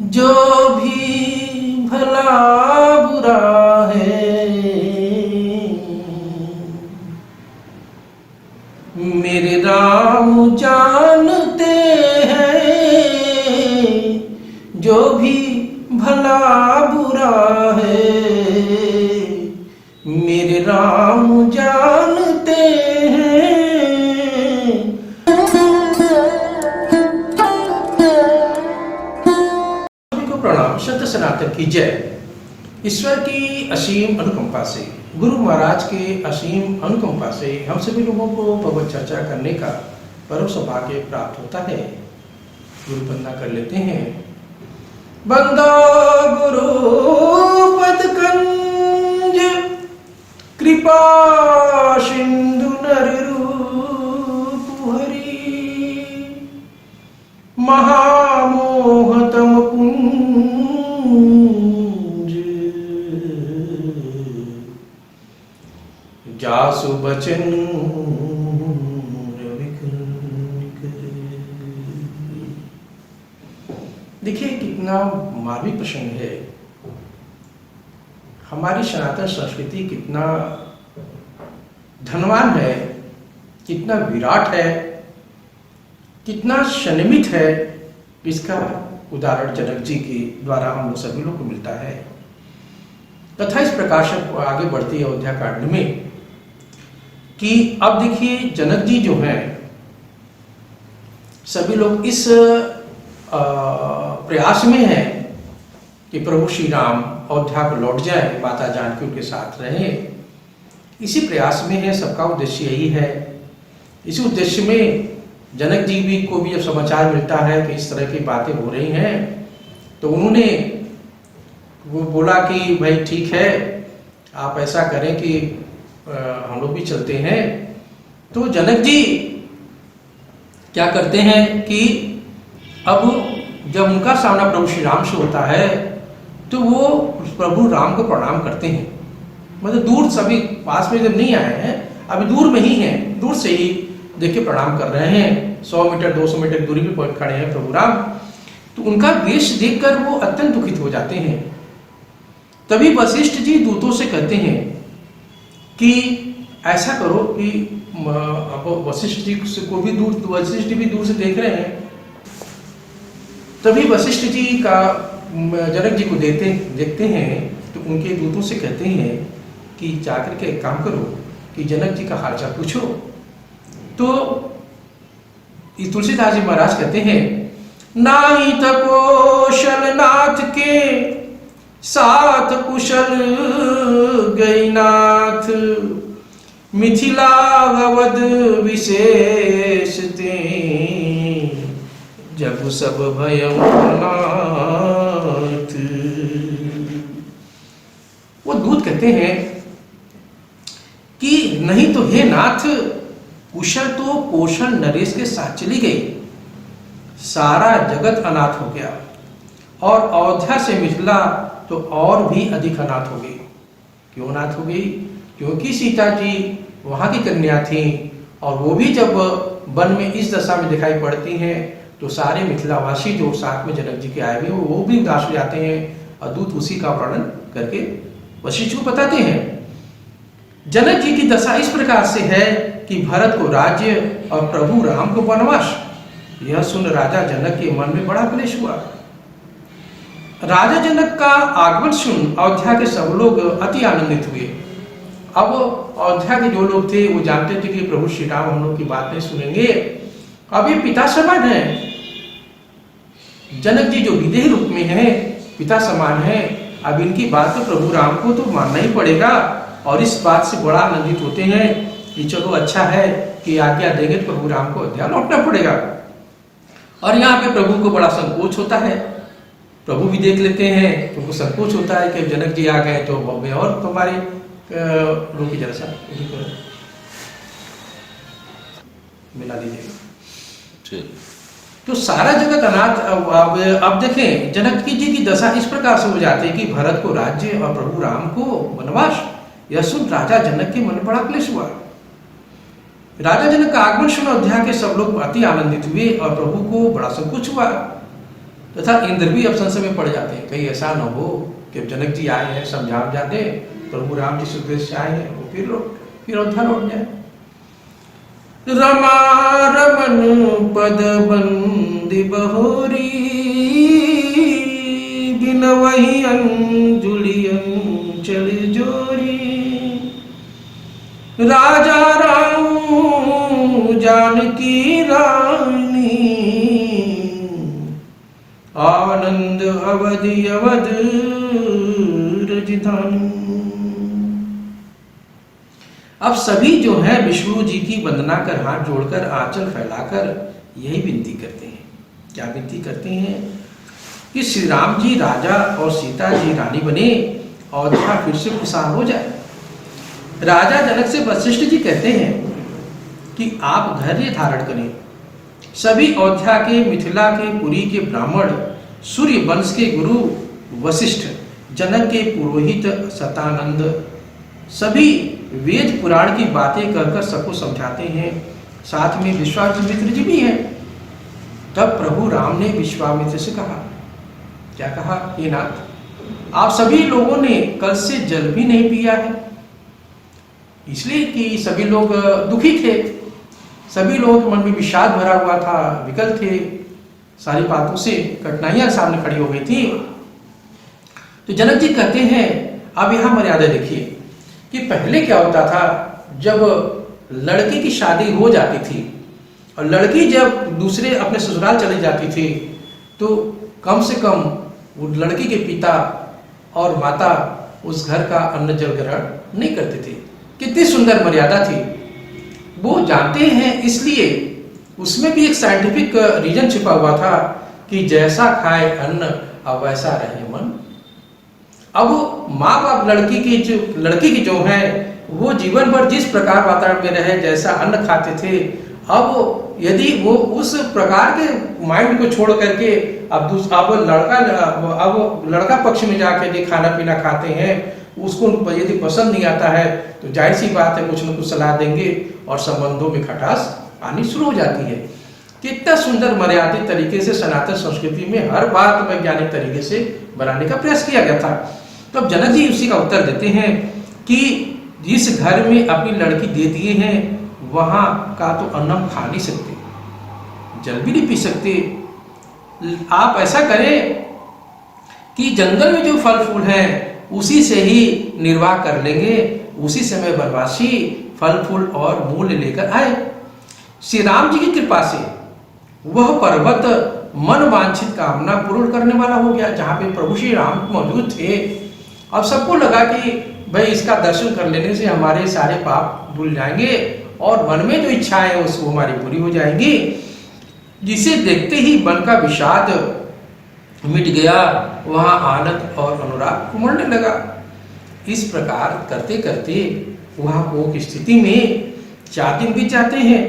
जो भी भला बुरा है मेरे राम जानते हैं। जो भी भला बुरा है मेरे राम जानते हैं। सभी को प्रणाम। सत्य सनातन की जय। ईश्वर की असीम अनुकंपा से, गुरु महाराज के असीम अनुकंपा से हम सभी लोगों को भगवत चर्चा करने का परम सौभाग्य प्राप्त होता है। गुरु वंदना कर लेते हैं। बंदा गुरु पद कंज कृपा सिंधु नर रूप हरि महामोहतम पुंज जासु बचन देखिए कितना मार्मिक प्रसंग है। हमारी सनातन संस्कृति कितना धनवान है, कितना विराट है, कितना संयमित है, इसका उदाहरण जनक जी के द्वारा हम लोग सभी लोग को मिलता है। कथा इस प्रकार से आगे बढ़ती है अयोध्या कांड में कि अब देखिए जनक जी जो हैं, सभी लोग इस प्रयास में है कि प्रभु श्री राम अयोध्या को लौट जाए, माता जानकी उनके साथ रहे। इसी प्रयास में है, सबका उद्देश्य यही है। इसी उद्देश्य में जनक जी भी को भी जब समाचार मिलता है कि इस तरह की बातें हो रही हैं, तो उन्होंने वो बोला कि भाई ठीक है, आप ऐसा करें कि हम लोग भी चलते हैं। तो जनक जी क्या करते हैं कि अब जब उनका सामना प्रभु श्री राम से होता है तो वो प्रभु राम को प्रणाम करते हैं। मतलब दूर, सभी पास में जब नहीं आए हैं, अभी दूर में ही हैं, दूर से ही देखिए प्रणाम कर रहे हैं। 100 मीटर 200 मीटर दूरी पे खड़े हैं प्रभु राम। तो उनका वेश देखकर वो अत्यंत दुखित हो जाते हैं। तभी वशिष्ठ जी दूतों से कहते हैं कि ऐसा करो कि वशिष्ठ जी को भी दूर, वशिष्ठ जी भी दूर से देख रहे हैं। तभी वशिष्ठ जी का जनक जी को देखते हैं तो उनके दूतों से कहते हैं कि जाकर के एक काम करो कि जनक जी का हालचाल पूछो। तो तुलसीदास जी महाराज कहते हैं, नाही त कौशल नाथ के साथ कुशल गई नाथ, मिथिला अवध विशेष ते जब सब भयं नाथ। वो दूत कहते हैं कि नहीं तो हे नाथ, कुशल तो कौशल नरेश के साथ चली गई, सारा जगत अनाथ हो गया, और अयोध्या से मिथिला तो और भी अधिक अनाथ हो गई। क्यों अनाथ हो गई? क्योंकि सीता जी वहां की कन्या थी, और वो भी जब वन में इस दशा में दिखाई पड़ती हैं तो सारे मिथिलावासी जो साथ में जनक जी के आए हुए वो भी उदास हो जाते हैं। और दूत उसी का वर्णन करके वशिष्ठ को बताते हैं। जनक जी की दशा इस प्रकार से है कि भरत को राज्य और प्रभु राम को वनवास। यह सुन राजा जनक के मन में बड़ा क्लेश हुआ। राजा जनक का आगमन सुन अयोध्या के सब लोग अति आनंदित हुए। अब अयोध्या के जो लोग थे वो जानते थे कि प्रभु श्री राम हम लोग की बातें सुनेंगे। अब ये पिता समान है, जनक जी जो विदेह रूप में है, पिता समान है। अब इनकी बात तो प्रभु राम को तो मानना ही पड़ेगा, और इस बात से बड़ा आनंदित होते हैं कि चलो अच्छा है कि आज्ञा देंगे तो प्रभु राम को अयोध्या लौटना पड़ेगा। और यहाँ पे प्रभु को बड़ा संकोच होता है। प्रभु भी देख लेते हैं तो उनको संकोच होता है कि जनक जी आ गए तो और तुम्हारे रोकी जरा सा मिला दीजिएगा। तो सारा जगत अनाथ। अब देखें जनक जी की दशा इस प्रकार से हो जाती है कि भरत को राज्य और प्रभु राम को वनवास। यह सुन राजा जनक के मन में बड़ा क्लेश हुआ। राजा जनक का आगमन सुन अयोध्या के सब लोग अति आनंदित हुए और प्रभु को बड़ा संकोच हुआ। तथा इंद्र भी अब संशय में पड़ जाते हैं, कहीं ऐसा न हो कि जनक जी आए हैं समझा जाते, प्रभु राम जिस उद्देश्य से आए हैं वो फिर अयोध्या लौट जाए। रमा रमन पद बंदी बहोरी, बिन वही अंजुलियन चल जोरी। राजा राम जानकी रानी, आनंद अवधि अवध राजधानी। अब सभी जो है विष्णु जी की वंदना कर, हाथ जोड़कर, आंचल फैलाकर यही विनती करते हैं। क्या विनती करते हैं? कि श्री राम जी राजा और सीता जी रानी बने, अयोध्या फिर से खुशहाल हो जाए। राजा जनक से वशिष्ठ जी कहते हैं कि आप धैर्य धारण करें। सभी अयोध्या के, मिथिला के, पुरी के ब्राह्मण, सूर्य वंश के गुरु वशिष्ठ, जनक के पुरोहित शतानंद, सभी वेद पुराण की बातें कहकर सबको समझाते हैं। साथ में विश्वामित्र जी भी हैं। तब प्रभु राम ने विश्वामित्र से कहा, क्या कहा? हे नाथ, आप सभी लोगों ने कल से जल भी नहीं पिया है, इसलिए कि सभी लोग दुखी थे, सभी लोगों के मन में विषाद भरा हुआ था, विकल थे, सारी बातों से कठिनाइयां सामने खड़ी हो गई थी। तो जनक जी कहते हैं, अब यहां मर्यादा देखिए कि पहले क्या होता था, जब लड़की की शादी हो जाती थी और लड़की जब दूसरे अपने ससुराल चली जाती थी, तो कम से कम वो लड़की के पिता और माता उस घर का अन्न जल ग्रहण नहीं करते थे। कितनी सुंदर मर्यादा थी, वो जानते हैं, इसलिए उसमें भी एक साइंटिफिक रीजन छिपा हुआ था कि जैसा खाए अन्न अब वैसा रहे मन। अब माँ बाप लड़की की जो है वो जीवन भर जिस प्रकार वातावरण में रहे, जैसा अन्न खाते थे, अब यदि वो उस प्रकार के माइंड को छोड़ करके अब लड़का पक्ष में जाके यदि खाना पीना खाते हैं, उसको यदि पसंद नहीं आता है तो जाहिर सी बात है कुछ न कुछ सलाह देंगे और संबंधों में खटास आनी शुरू हो जाती है। कितना सुंदर मर्यादित तरीके से सनातन संस्कृति में हर बात वैज्ञानिक तरीके से बनाने का प्रयास किया गया था। तो अब जनक जी उसी का उत्तर देते हैं कि जिस घर में अपनी लड़की दे दिए हैं वहां का तो अन्न हम खा नहीं सकते, जल भी नहीं पी सकते। आप ऐसा करें कि जंगल में जो फल फूल हैं उसी से ही निर्वाह कर लेंगे, उसी समय वनवासी फल फूल और मूल लेकर आए। श्री राम जी की कृपा से वह पर्वत मन वांछित कामना पूर्ण करने वाला हो गया, जहाँ पे प्रभु श्री राम मौजूद थे। अब सबको लगा कि भाई इसका दर्शन कर लेने से हमारे सारे पाप धुल जाएंगे और मन में जो इच्छाएं है वो हमारी पूरी हो जाएंगी। जिसे देखते ही मन का विषाद मिट गया, वहां आनंद और अनुराग उमड़ने लगा। इस प्रकार करते करते वहां भोग स्थिति में 4 दिन बीत जाते हैं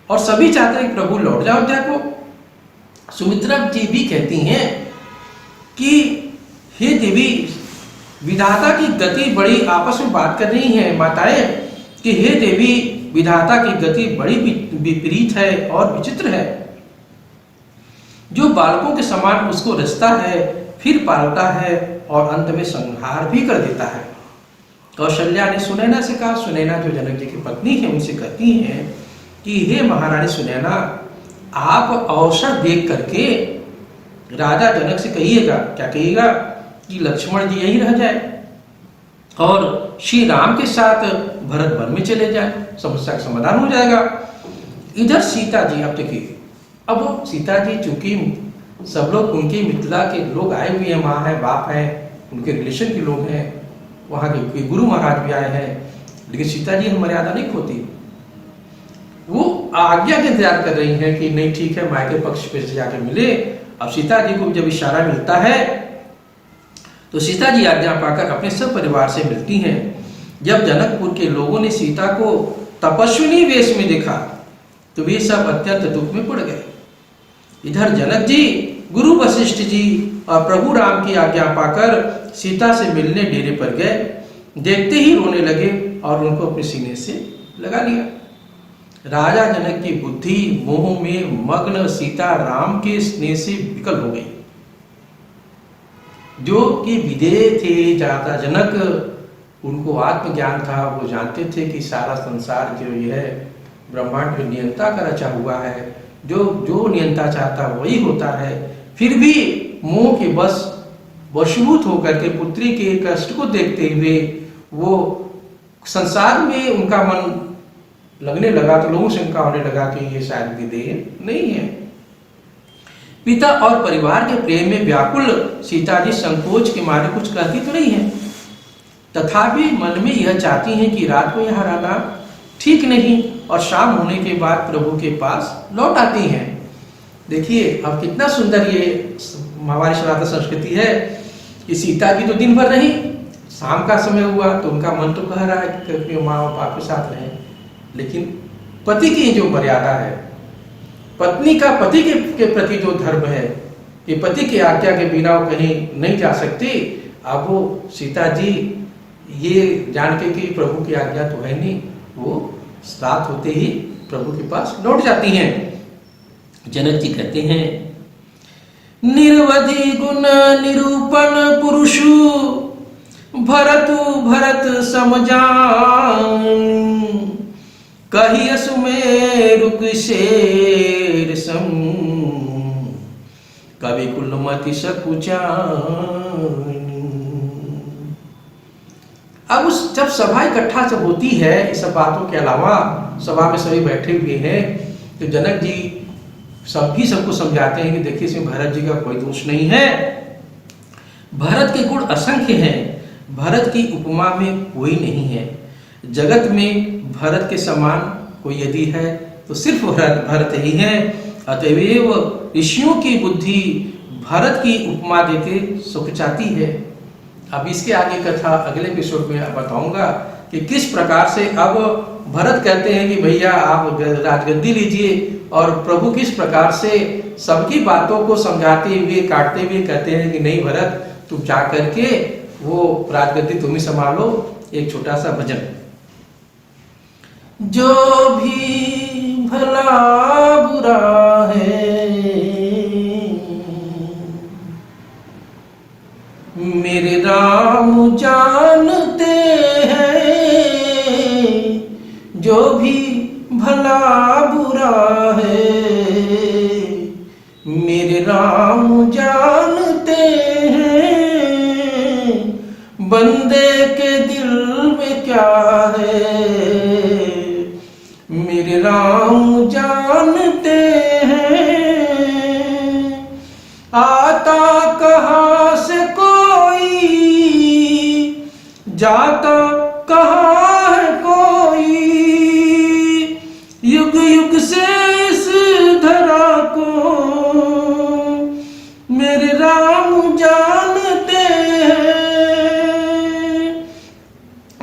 और सभी चाहते हैं प्रभु लौट जाओ अयोध्या को। सुमित्रा जी भी कहती हैं कि हे देवी, विधाता की गति बड़ी, आपस में बात कर रही हैं माताएं कि हे देवी, विधाता की गति बड़ी विपरीत है और विचित्र है। जो बालकों के समान उसको रचता है, फिर पालता है और अंत में संहार भी कर देता है। कौशल्या ने सुनैना से कहा, सुनैना जो जनक जी की पत्नी है उनसे कहती हैं कि हे महारानी सुनैना, आप अवसर देख करके राजा जनक से कहिएगा, क्या कहिएगा कि लक्ष्मण जी यहीं रह जाए और श्री राम के साथ भरत वन में चले जाए, समस्या का समाधान हो जाएगा। इधर सीता जी, अब देखिए, अब वो सीता जी चूंकि सब लोग उनके मिथिला के लोग आए हुए हैं, माँ है, बाप है, उनके रिलेशन के लोग हैं, वहाँ के गुरु महाराज भी आए हैं, लेकिन सीता जी हम मर्यादा नहीं खोती। वो आज्ञा के इंतजार कर रही हैं कि नहीं ठीक है, मायके पक्ष पे से जाके मिले। अब सीता जी को जब इशारा मिलता है तो सीता जी आज्ञा पाकर अपने सब परिवार से मिलती हैं। जब जनकपुर के लोगों ने सीता को तपस्विनी वेश में देखा तो वे सब अत्यंत दुख में पड़ गए। इधर जनक जी, गुरु वशिष्ठ जी और प्रभु राम की आज्ञा पाकर सीता से मिलने डेरे पर गए। देखते ही रोने लगे और उनको अपने सीने से लगा लिया। राजा जनक की बुद्धि मोह में मग्न सीता राम के स्नेह से विकल हो गई। जो कि विदेह थे, जाता जनक, उनको आत्मज्ञान था, वो जानते थे कि सारा संसार जो ये है ब्रह्मांड में नियंता का रचा हुआ है, जो जो नियंता चाहता वही होता है। फिर भी मोह के वशीभूत होकर के पुत्री के कष्ट को देखते हुए वो संसार में उनका मन लगने लगा, तो लोगों से उनका होने लगा कि ये शायद विदेह नहीं है। पिता और परिवार के प्रेम में व्याकुल सीता जी संकोच के मारे कुछ कहती तो नहीं है, तथापि मन में यह चाहती हैं कि रात को यहाँ रहना ठीक नहीं, और शाम होने के बाद प्रभु के पास लौट आती हैं। देखिए अब कितना सुंदर ये हमारी सनातन संस्कृति है कि सीता जी तो दिन भर रही, शाम का समय हुआ तो उनका मन तो कह रहा है कि माँ और बाप के साथ रहें, लेकिन पति की जो मर्यादा है, पत्नी का पति के प्रति जो धर्म है कि पति की आज्ञा के बिना वो कहीं नहीं जा सकती, अब वो सीता जी ये जान के कि प्रभु की आज्ञा तो है नहीं, वो रात होते ही प्रभु के पास लौट जाती हैं। जनक जी कहते हैं, निर्वधि गुण निरूपण पुरुषु भरत समजान, कहिय सुमेरुक शेर सम, कवि कुलमति सकुचान। अब उस जब सभा इकट्ठा जब होती है, इस सब बातों के अलावा सभा में सभी बैठे हुए हैं, तो जनक जी सबको समझाते हैं कि देखिए इसमें भरत जी का कोई दोष नहीं है, भरत के गुण असंख्य हैं, भरत की उपमा में कोई नहीं है, जगत में भरत के समान कोई यदि है तो सिर्फ भरत ही है, अतएव ऋषियों की बुद्धि भरत की उपमा देते सुख चाहती है। अब इसके आगे कथा अगले एपिसोड में बताऊंगा कि किस प्रकार से अब भरत कहते हैं कि भैया आप राजगद्दी लीजिए, और प्रभु किस प्रकार से सबकी बातों को समझाते हुए काटते हुए कहते हैं कि नहीं भरत तुम जा करके वो राजगद्दी तुम ही संभालो। एक छोटा सा भजन। जो भी भला बुरा है मेरे राम जानते हैं, जो भी भला बुरा है मेरे राम जानते हैं, बंदे के दिल में क्या है मेरे राम जानते हैं, आता कहाँ से कोई जाता कहाँ है कोई, युग युग से इस धरा को मेरे राम जानते हैं,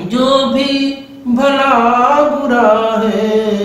जो भी भला बुरा है